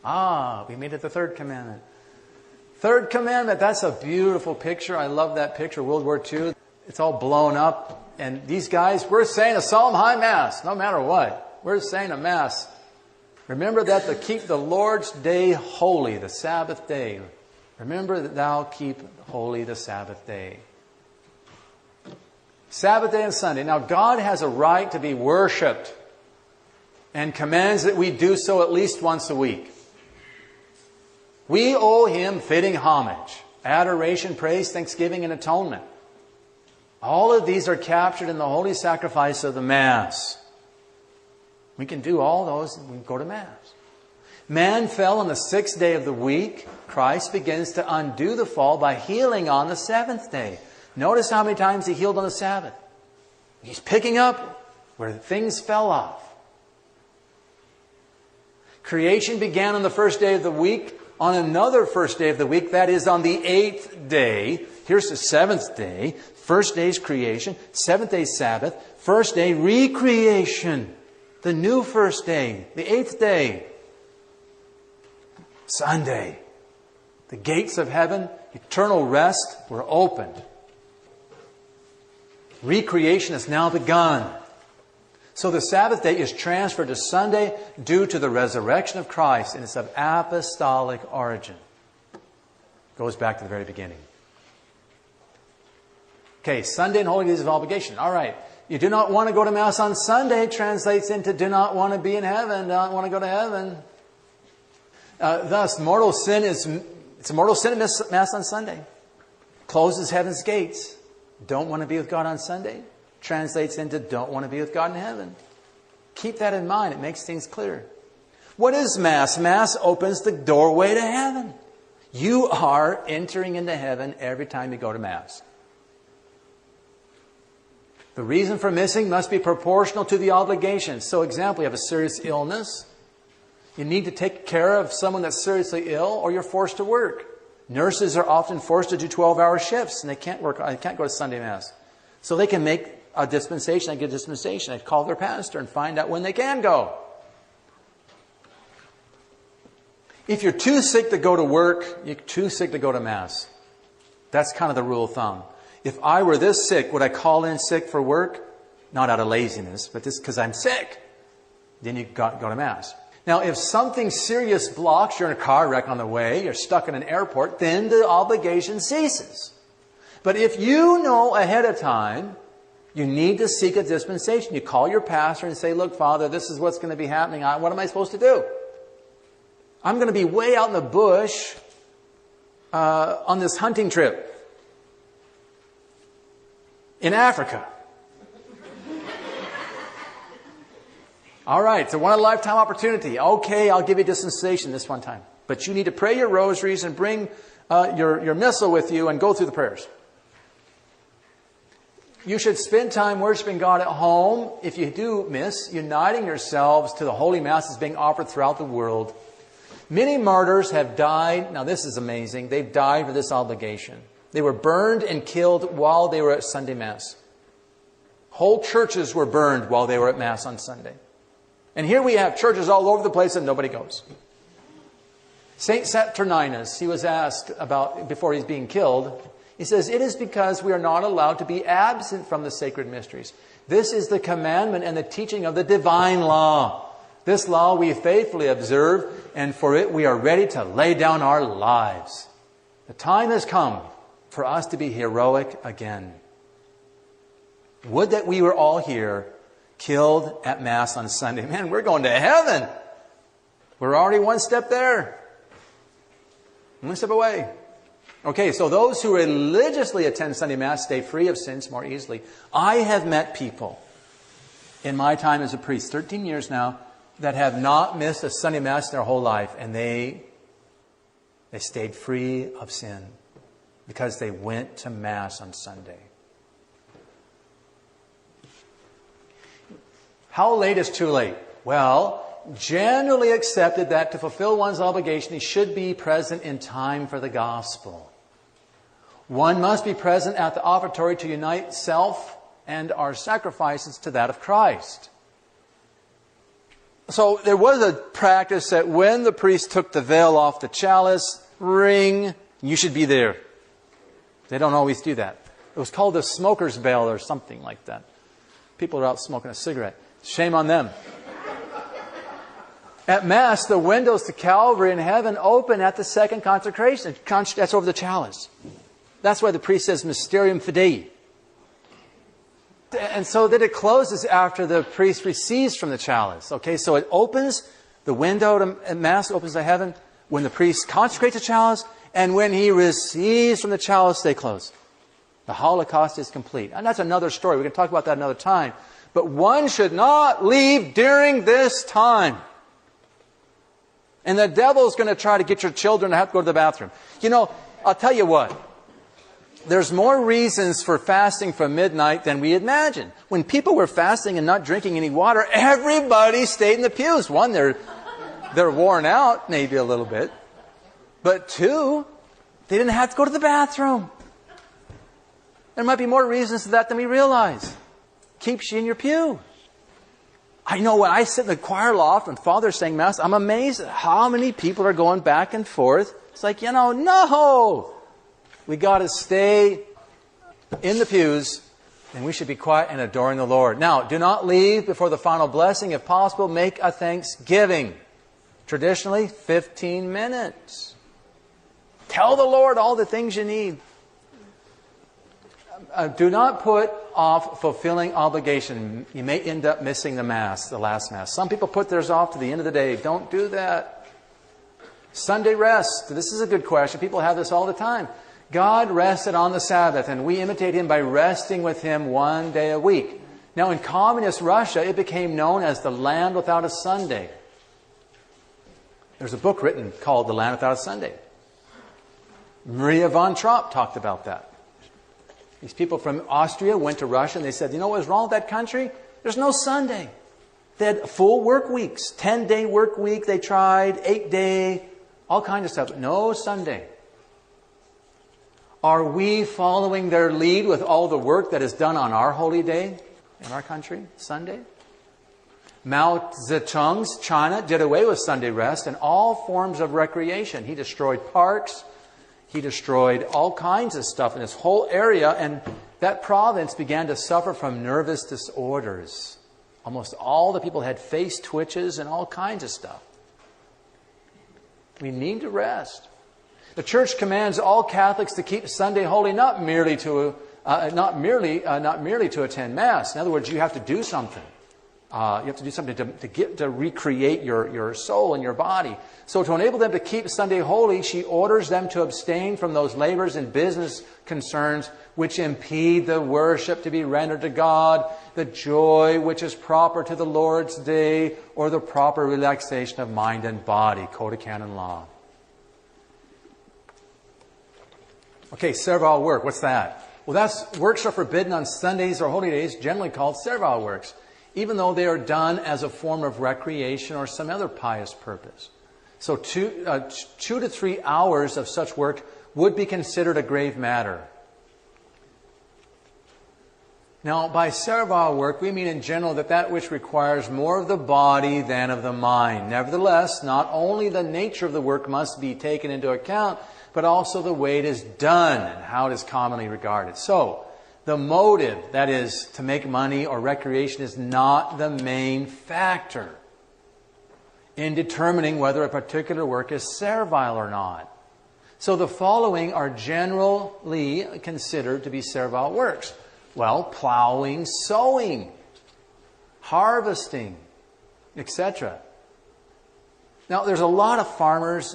We made it the third commandment. Third commandment, that's a beautiful picture. I love that picture, World War II. It's all blown up. And these guys, we're saying a solemn high mass, no matter what. We're saying a mass. Remember that to keep the Lord's day holy, the Sabbath day. Remember that thou keep holy the Sabbath day. Sabbath day and Sunday. Now, God has a right to be worshipped and commands that we do so at least once a week. We owe Him fitting homage, adoration, praise, thanksgiving, and atonement. All of these are captured in the holy sacrifice of the Mass. We can do all those when we go to Mass. Man fell on the sixth day of the week. Christ begins to undo the fall by healing on the seventh day. Notice how many times He healed on the Sabbath. He's picking up where things fell off. Creation began on the first day of the week. On another first day of the week, that is on the eighth day. Here's the seventh day. First day's creation. Seventh day Sabbath. First day recreation. The new first day. The eighth day. Sunday. The gates of heaven, eternal rest, were opened. Recreation has now begun. So the Sabbath day is transferred to Sunday due to the resurrection of Christ, and it's of apostolic origin. Goes back to the very beginning. Okay, Sunday and holy days of obligation. All right. You do not want to go to Mass on Sunday translates into do not want to be in heaven, do not want to go to heaven. Thus, mortal sin it's a mortal sin to miss Mass on Sunday. Closes heaven's gates. Don't want to be with God on Sunday translates into don't want to be with God in heaven. Keep that in mind. It makes things clear. What is Mass? Mass opens the doorway to heaven. You are entering into heaven every time you go to Mass. The reason for missing must be proportional to the obligation. So, example, you have a serious illness. You need to take care of someone that's seriously ill, or you're forced to work. Nurses are often forced to do 12-hour shifts, and they can't go to Sunday Mass. So they can make a dispensation. They get a dispensation. They call their pastor and find out when they can go. If you're too sick to go to work, you're too sick to go to Mass. That's kind of the rule of thumb. If I were this sick, would I call in sick for work? Not out of laziness, but just because I'm sick. Then you go to Mass. Now, if something serious blocks, you're in a car wreck on the way, you're stuck in an airport, then the obligation ceases. But if you know ahead of time, you need to seek a dispensation. You call your pastor and say, look, Father, this is what's going to be happening. What am I supposed to do? I'm going to be way out in the bush on this hunting trip in Africa. All right, it's a one-in-a-lifetime opportunity. Okay, I'll give you dispensation this one time. But you need to pray your rosaries and bring your missal with you and go through the prayers. You should spend time worshiping God at home. If you do miss, uniting yourselves to the holy masses being offered throughout the world. Many martyrs have died. Now this is amazing. They've died for this obligation. They were burned and killed while they were at Sunday Mass. Whole churches were burned while they were at Mass on Sunday. And here we have churches all over the place and nobody goes. Saint Saturninus, he was asked about, before he's being killed, he says, it is because we are not allowed to be absent from the sacred mysteries. This is the commandment and the teaching of the divine law. This law we faithfully observe, and for it we are ready to lay down our lives. The time has come for us to be heroic again. Would that we were all here, killed at Mass on Sunday. Man, we're going to heaven. We're already one step there. One step away. Okay, so those who religiously attend Sunday Mass stay free of sins more easily. I have met people in my time as a priest, 13 years now, that have not missed a Sunday Mass their whole life, and they stayed free of sin because they went to Mass on Sunday. How late is too late? Well, generally accepted that to fulfill one's obligation, he should be present in time for the gospel. One must be present at the offertory to unite self and our sacrifices to that of Christ. So there was a practice that when the priest took the veil off the chalice, ring, you should be there. They don't always do that. It was called the smoker's veil or something like that. People are out smoking a cigarette. Shame on them. At Mass, the windows to Calvary in heaven open at the second consecration. That's over the chalice. That's why the priest says Mysterium Fidei. And so that it closes after the priest receives from the chalice. Okay, so it opens, the window at Mass opens to heaven when the priest consecrates the chalice, and when he receives from the chalice, they close. The Holocaust is complete. And that's another story. We can talk about that another time. But one should not leave during this time. And the devil's going to try to get your children to have to go to the bathroom. You know, I'll tell you what. There's more reasons for fasting from midnight than we imagine. When people were fasting and not drinking any water, everybody stayed in the pews. One, they're worn out, maybe a little bit. But two, they didn't have to go to the bathroom. There might be more reasons to that than we realize. Keeps you in your pew. I know when I sit in the choir loft and Father's saying Mass, I'm amazed at how many people are going back and forth. It's like, no! We got to stay in the pews, and we should be quiet and adoring the Lord. Now, do not leave before the final blessing. If possible, make a thanksgiving. Traditionally, 15 minutes. Tell the Lord all the things you need. Do not put off fulfilling obligation. You may end up missing the Mass, the last Mass. Some people put theirs off to the end of the day. Don't do that. Sunday rest. This is a good question. People have this all the time. God rested on the Sabbath, and we imitate Him by resting with Him one day a week. Now, in communist Russia, it became known as the land without a Sunday. There's a book written called The Land Without a Sunday. Maria von Trapp talked about that. These people from Austria went to Russia and they said, you know what was wrong with that country? There's no Sunday. They had full work weeks, 10-day work week they tried, 8-day, all kinds of stuff, but no Sunday. Are we following their lead with all the work that is done on our holy day in our country, Sunday? Mao Zedong's China did away with Sunday rest and all forms of recreation. He destroyed parks. He destroyed all kinds of stuff in this whole area, and that province began to suffer from nervous disorders. Almost all the people had face twitches and all kinds of stuff. We need to rest. The Church commands all Catholics to keep Sunday holy, not merely to attend Mass. In other words, you have to do something. You have to do something to recreate your soul and your body. So to enable them to keep Sunday holy, she orders them to abstain from those labors and business concerns which impede the worship to be rendered to God, the joy which is proper to the Lord's day, or the proper relaxation of mind and body. Code of Canon Law. Okay, servile work. What's that? Well, works are forbidden on Sundays or holy days, generally called servile works, even though they are done as a form of recreation or some other pious purpose. So 2 to 3 hours of such work would be considered a grave matter. Now, by servile work, we mean in general that which requires more of the body than of the mind. Nevertheless, not only the nature of the work must be taken into account, but also the way it is done and how it is commonly regarded. So, the motive, that is, to make money or recreation, is not the main factor in determining whether a particular work is servile or not. So the following are generally considered to be servile works. Well, plowing, sowing, harvesting, etc. Now, there's a lot of farmers,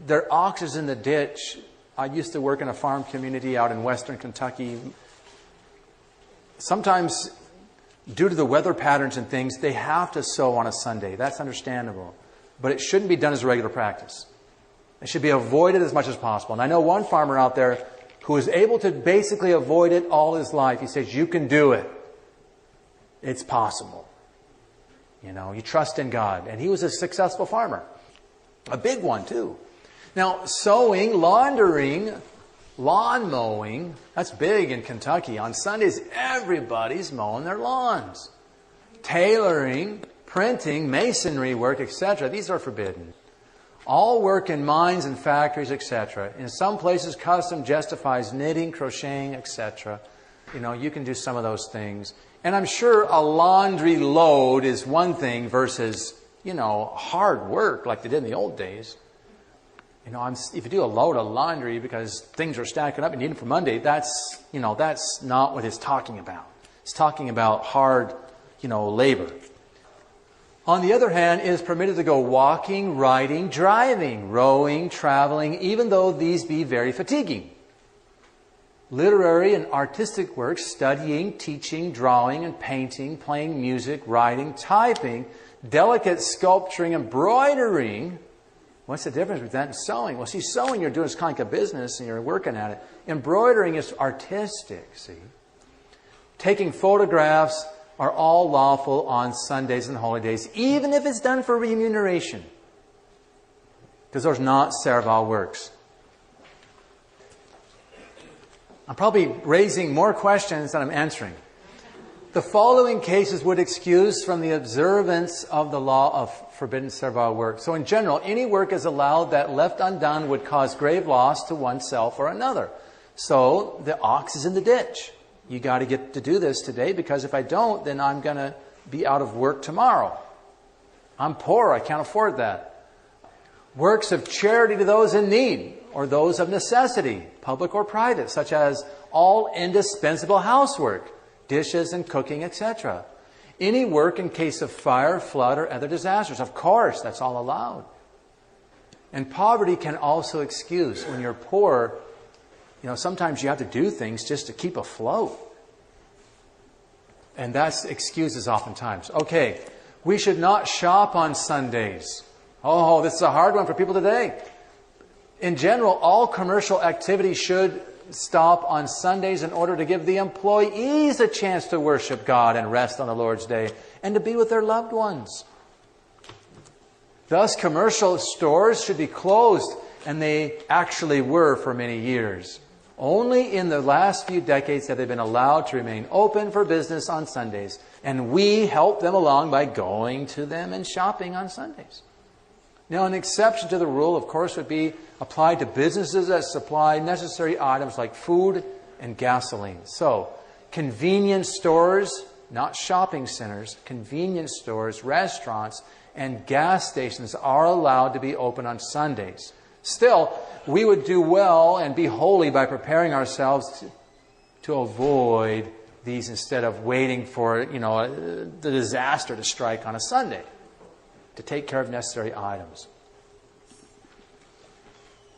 their ox is in the ditch. I used to work in a farm community out in western Kentucky. Sometimes, due to the weather patterns and things, they have to sow on a Sunday. That's understandable. But it shouldn't be done as a regular practice. It should be avoided as much as possible. And I know one farmer out there who is able to basically avoid it all his life. He says, you can do it. It's possible. You know, you trust in God. And he was a successful farmer. A big one, too. Now, sowing, laundering, lawn mowing, that's big in Kentucky. On Sundays, everybody's mowing their lawns. Tailoring, printing, masonry work, etc. These are forbidden. All work in mines and factories, etc. In some places, custom justifies knitting, crocheting, etc. You can do some of those things. And I'm sure a laundry load is one thing versus, hard work like they did in the old days. If you do a load of laundry because things are stacking up and you need them for Monday, that's not what it's talking about. It's talking about hard, labor. On the other hand, it is permitted to go walking, riding, driving, rowing, traveling, even though these be very fatiguing. Literary and artistic works, studying, teaching, drawing and painting, playing music, writing, typing, delicate sculpturing, embroidering. What's the difference between that and sewing? Well, see, sewing you're doing is kind of like a business and you're working at it. Embroidering is artistic, see. Taking photographs are all lawful on Sundays and holidays, even if it's done for remuneration. Because those are not servile works. I'm probably raising more questions than I'm answering. The following cases would excuse from the observance of the law of forbidden servile work. So in general, any work is allowed that left undone would cause grave loss to oneself or another. So the ox is in the ditch. You got to get to do this today because if I don't, then I'm going to be out of work tomorrow. I'm poor. I can't afford that. Works of charity to those in need or those of necessity, public or private, such as all indispensable housework, dishes and cooking, etc. Any work in case of fire, flood, or other disasters. Of course, that's all allowed. And poverty can also excuse. When you're poor, sometimes you have to do things just to keep afloat. And that's excuses oftentimes. Okay, we should not shop on Sundays. Oh, this is a hard one for people today. In general, all commercial activity should stop on Sundays in order to give the employees a chance to worship God and rest on the Lord's Day and to be with their loved ones. Thus, commercial stores should be closed, and they actually were for many years. Only in the last few decades have they been allowed to remain open for business on Sundays, and we help them along by going to them and shopping on Sundays. Now, an exception to the rule, of course, would be applied to businesses that supply necessary items like food and gasoline. So, convenience stores, not shopping centers, convenience stores, restaurants, and gas stations are allowed to be open on Sundays. Still, we would do well and be holy by preparing ourselves to avoid these instead of waiting for, the disaster to strike on a Sunday, to take care of necessary items.